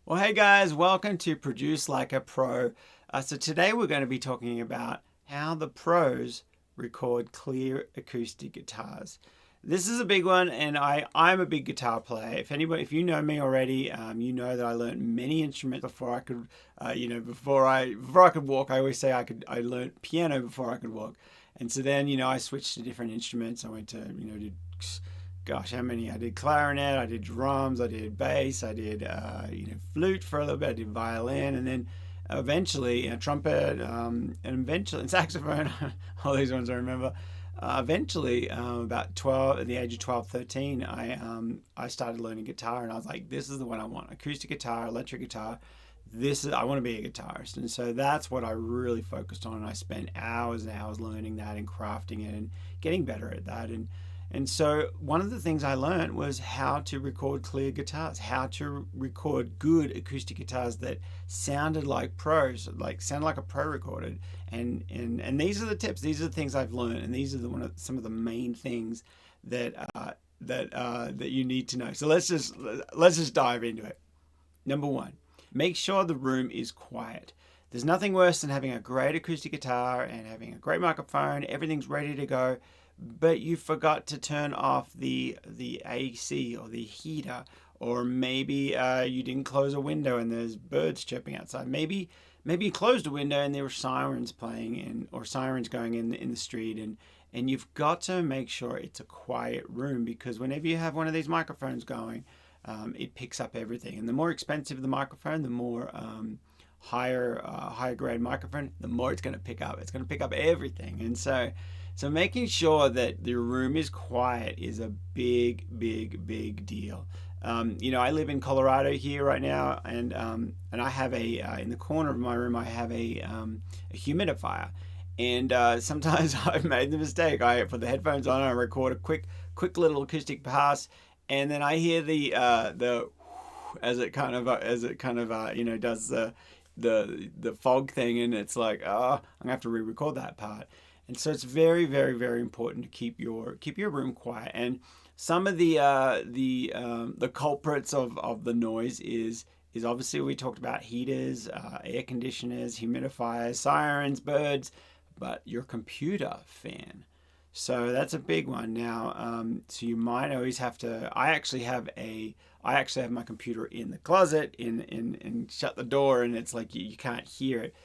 Well, hey guys, welcome to Produce Like a Pro. So today we're going to be talking about how the pros record clear acoustic guitars. This is a big one, and I'm a big guitar player. If you know me already, you know that I learned many instruments before I could, before I could walk. I always say I learned piano before I could walk, and so then I switched to different instruments. I went to did gosh, how many? I did clarinet, I did drums, I did bass, I did flute for a little bit, I did violin, and then eventually trumpet, and eventually and saxophone. All these ones I remember. Eventually, about 12, at the age of 12, 13, I started learning guitar, and I was like, this is the one I want: acoustic guitar, electric guitar. I want to be a guitarist, and so that's what I really focused on. And I spent hours and hours learning that and crafting it and getting better at that. And so one of the things I learned was how to record clear guitars, how to record good acoustic guitars that sounded like pros, like sounded like a pro recorded. And these are the tips. These are the things I've learned, and these are some of the main things that that you need to know. So let's just dive into it. Number one, make sure the room is quiet. There's nothing worse than having a great acoustic guitar and having a great microphone. Everything's ready to go, but you forgot to turn off the AC or the heater, or maybe you didn't close a window and there's birds chirping outside. Maybe you closed a window and there were sirens playing or sirens going in the street, and you've got to make sure it's a quiet room, because whenever you have one of these microphones going, it picks up everything. And the more expensive the microphone, the more higher grade microphone, the more it's going to pick up. It's going to pick up everything. And so making sure that the room is quiet is a big deal. I live in Colorado here right now, and I have in the corner of my room I have a humidifier, and sometimes I've made the mistake. I put the headphones on, and I record a quick little acoustic pass, and then I hear the as it kind of does the fog thing, and it's like, I'm gonna have to re-record that part. And so it's very important to keep your room quiet. And some of the culprits of the noise is obviously, we talked about heaters, air conditioners, humidifiers, sirens, birds, but your computer fan. So that's a big one. Now, so you might always have to. I actually have my computer in the closet, and shut the door, and it's like you can't hear it.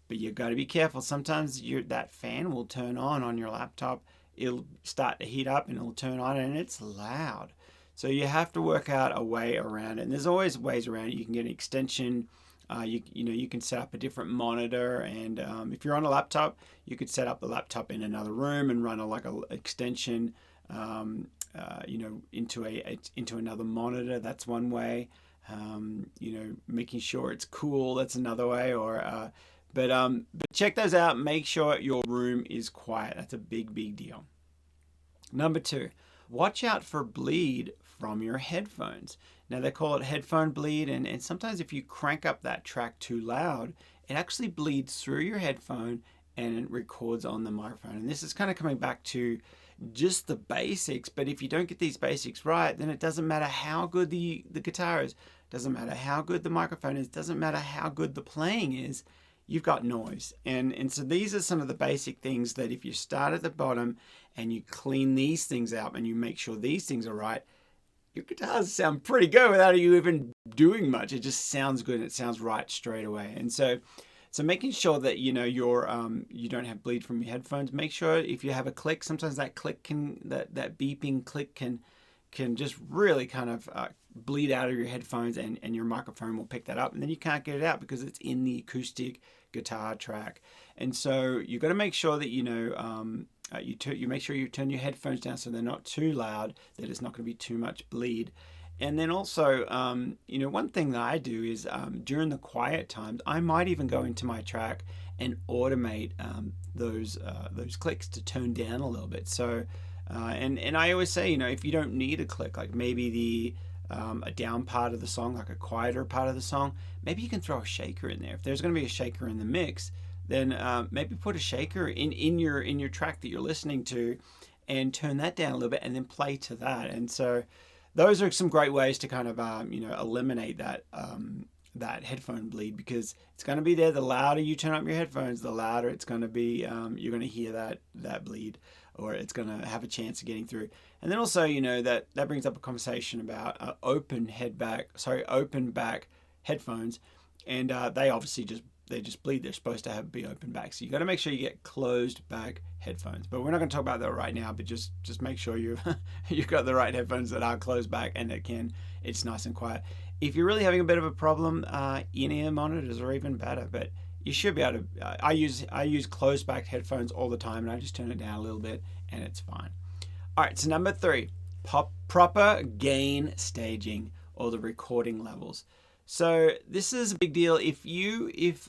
But you got to be careful. Sometimes that fan will turn on your laptop. It'll start to heat up and it'll turn on, and it's loud. So you have to work out a way around it. And there's always ways around it. You can get an extension. You can set up a different monitor, and if you're on a laptop, you could set up the laptop in another room and run a extension, into another monitor. That's one way. Making sure it's cool. That's another way. But check those out. Make sure your room is quiet. That's a big deal. Number two, watch out for bleed from your headphones. Now, they call it headphone bleed, and sometimes if you crank up that track too loud, it actually bleeds through your headphone and it records on the microphone. And this is kind of coming back to just the basics, but if you don't get these basics right, then it doesn't matter how good the guitar is, doesn't matter how good the microphone is, doesn't matter how good the playing is, you've got noise. And so these are some of the basic things that if you start at the bottom and you clean these things up and you make sure these things are right, your guitars sound pretty good without you even doing much. It just sounds good and it sounds right straight away. And so making sure that you don't have bleed from your headphones. Make sure if you have a click, sometimes that beeping click can just really kind of bleed out of your headphones, and your microphone will pick that up, and then you can't get it out because it's in the acoustic guitar track. And so you've got to make sure that you make sure you turn your headphones down so they're not too loud, that it's not going to be too much bleed. And then also, one thing that I do is during the quiet times, I might even go into my track and automate those clicks to tone down a little bit. So, and I always say, if you don't need a click, like maybe a down part of the song, like a quieter part of the song, maybe you can throw a shaker in there. If there's going to be a shaker in the mix, then maybe put a shaker in your track that you're listening to, and turn that down a little bit, and then play to that. And so those are some great ways to kind of eliminate that headphone bleed, because it's going to be there. The louder you turn up your headphones, the louder it's going to be. You're going to hear that bleed, or it's going to have a chance of getting through. And then also, that brings up a conversation about open back headphones, and they obviously just bleed. They're supposed to be open back, so you got to make sure you get closed back headphones. But we're not going to talk about that right now. But just make sure you've got the right headphones that are closed back, and it's nice and quiet. If you're really having a bit of a problem, in-ear monitors are even better. But you should be able to. I use closed back headphones all the time, and I just turn it down a little bit, and it's fine. All right, so number 3, proper gain staging, or the recording levels. So this is a big deal.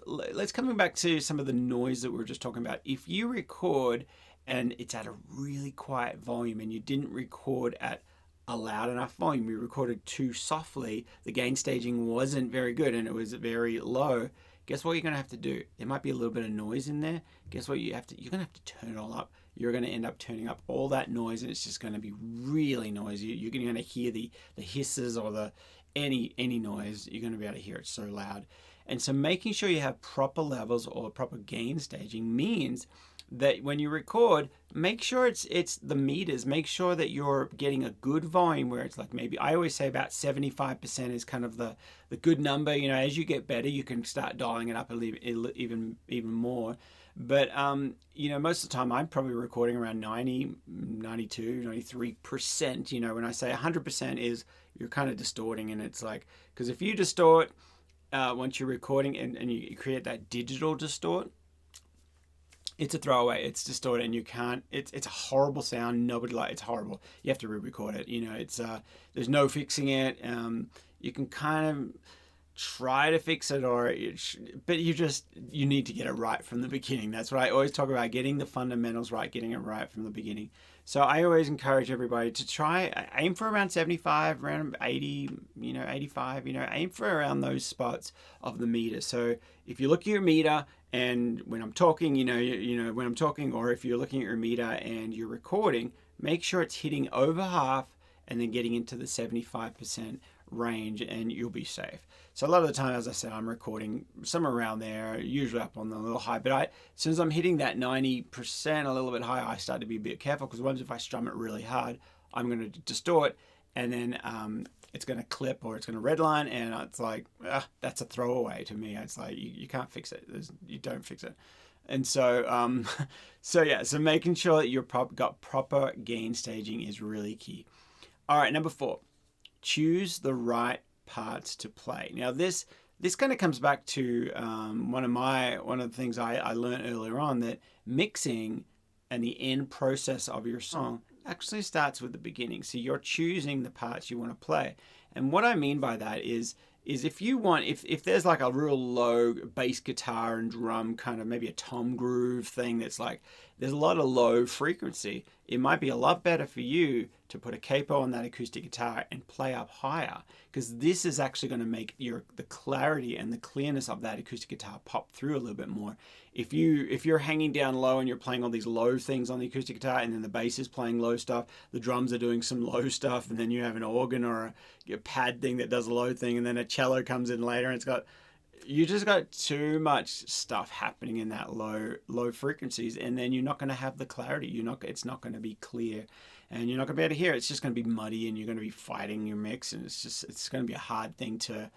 Let's come back to some of the noise that we were just talking about. If you record and it's at a really quiet volume, and you didn't record at a loud enough volume, you recorded too softly, the gain staging wasn't very good and it was very low, guess what you're going to have to do? There might be a little bit of noise in there. Guess what you're going to have to turn it all up. You're going to end up turning up all that noise, and it's just going to be really noisy. You're going to hear the hisses or any noise. You're going to be able to hear it so loud. And so making sure you have proper levels or proper gain staging means that when you record, make sure it's the meters. Make sure that you're getting a good volume where it's like, maybe I always say about 75% is kind of the good number. As you get better, you can start dialing it up even more. But most of the time I'm probably recording around 90, 92, 93%. When I say 100% is you're kind of distorting, and it's like, because if you distort once you're recording and you create that digital distort, it's a throwaway. It's distorted, and you can't. It's a horrible sound. Nobody it's horrible. You have to re-record it. It's there's no fixing it. You can kind of try to fix it, but you need to get it right from the beginning. That's what I always talk about: getting the fundamentals right, getting it right from the beginning. So I always encourage everybody to aim for around 75, around 80, 85. Aim for around those spots of the meter. So if you look at your meter, and when I'm talking, when I'm talking, or if you're looking at your meter and you're recording, make sure it's hitting over half and then getting into the 75% range, and you'll be safe. So a lot of the time, as I said, I'm recording somewhere around there, usually up on the little high. But as soon as I'm hitting that 90%, a little bit higher, I start to be a bit careful, because once if I strum it really hard, I'm going to distort, and then it's going to clip, or it's going to redline, and it's like, that's a throwaway to me. It's like, you can't fix it. You don't fix it. And so, so making sure that you've got proper gain staging is really key. All right, number 4, choose the right parts to play. Now this kind of comes back to one of the things I learned earlier on, that mixing and the end process of your song actually starts with the beginning. So you're choosing the parts you want to play. And what I mean by that is if you want, if there's like a real low bass guitar and drum, kind of maybe a tom groove thing, that's like, there's a lot of low frequency, it might be a lot better for you to put a capo on that acoustic guitar and play up higher, because this is actually going to make the clarity and the clearness of that acoustic guitar pop through a little bit more. If you're hanging down low and you're playing all these low things on the acoustic guitar, and then the bass is playing low stuff, the drums are doing some low stuff, and then you have an organ or a pad thing that does a low thing, and then a cello comes in later, and you just got too much stuff happening in that low frequencies, and then you're not going to have the clarity. It's not going to be clear, and you're not going to be able to hear it. It's just going to be muddy, and you're going to be fighting your mix, and it's going to be a hard thing to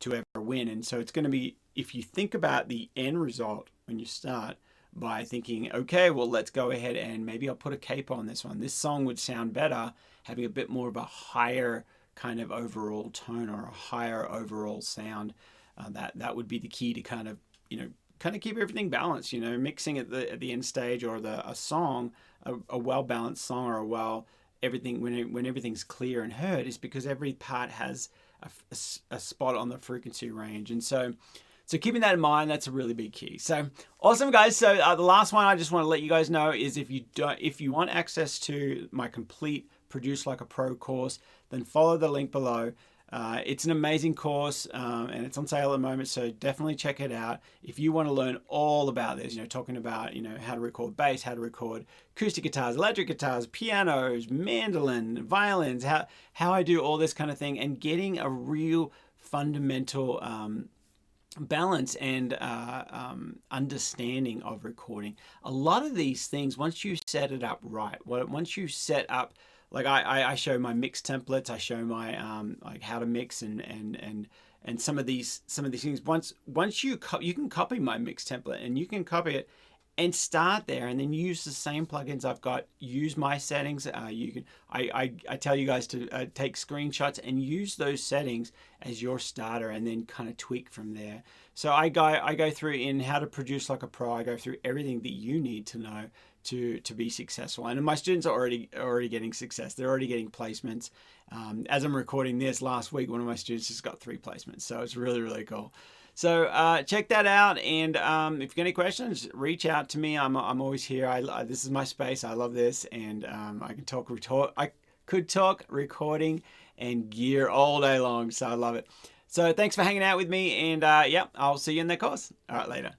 ever win. And so it's going to be, if you think about the end result when you start by thinking, okay, well, let's go ahead and maybe I'll put a capo on this one. This song would sound better having a bit more of a higher kind of overall tone, or a higher overall sound. That would be the key to kind of keep everything balanced. Mixing at the end stage, or a well balanced song, or everything, when everything's clear and heard, is because every part has a spot on the frequency range. And so keeping that in mind, that's a really big key. So awesome, guys. So the last one I just want to let you guys know is, if you want access to my complete Produce Like a Pro course, then follow the link below. It's an amazing course, and it's on sale at the moment, so definitely check it out. If you want to learn all about this, talking about, how to record bass, how to record acoustic guitars, electric guitars, pianos, mandolin, violins, how I do all this kind of thing, and getting a real fundamental balance and understanding of recording. A lot of these things, once you set it up right, once you set up, like I show my mix templates, I show my like how to mix and some of these things. Once you can copy my mix template, and you can copy it and start there, and then use the same plugins I've got. Use my settings. You can. I tell you guys to take screenshots and use those settings as your starter, and then kind of tweak from there. So I go through in how to produce like a pro. I go through everything that you need to know to be successful. And my students are already getting success. They're already getting placements. As I'm recording this, last week one of my students just got 3 placements. So it's really cool. So check that out, and if you've got any questions, reach out to me. I'm always here. This is my space. I love this, and I could talk recording and gear all day long. So I love it. So thanks for hanging out with me, and yeah, I'll see you in the course. All right, later.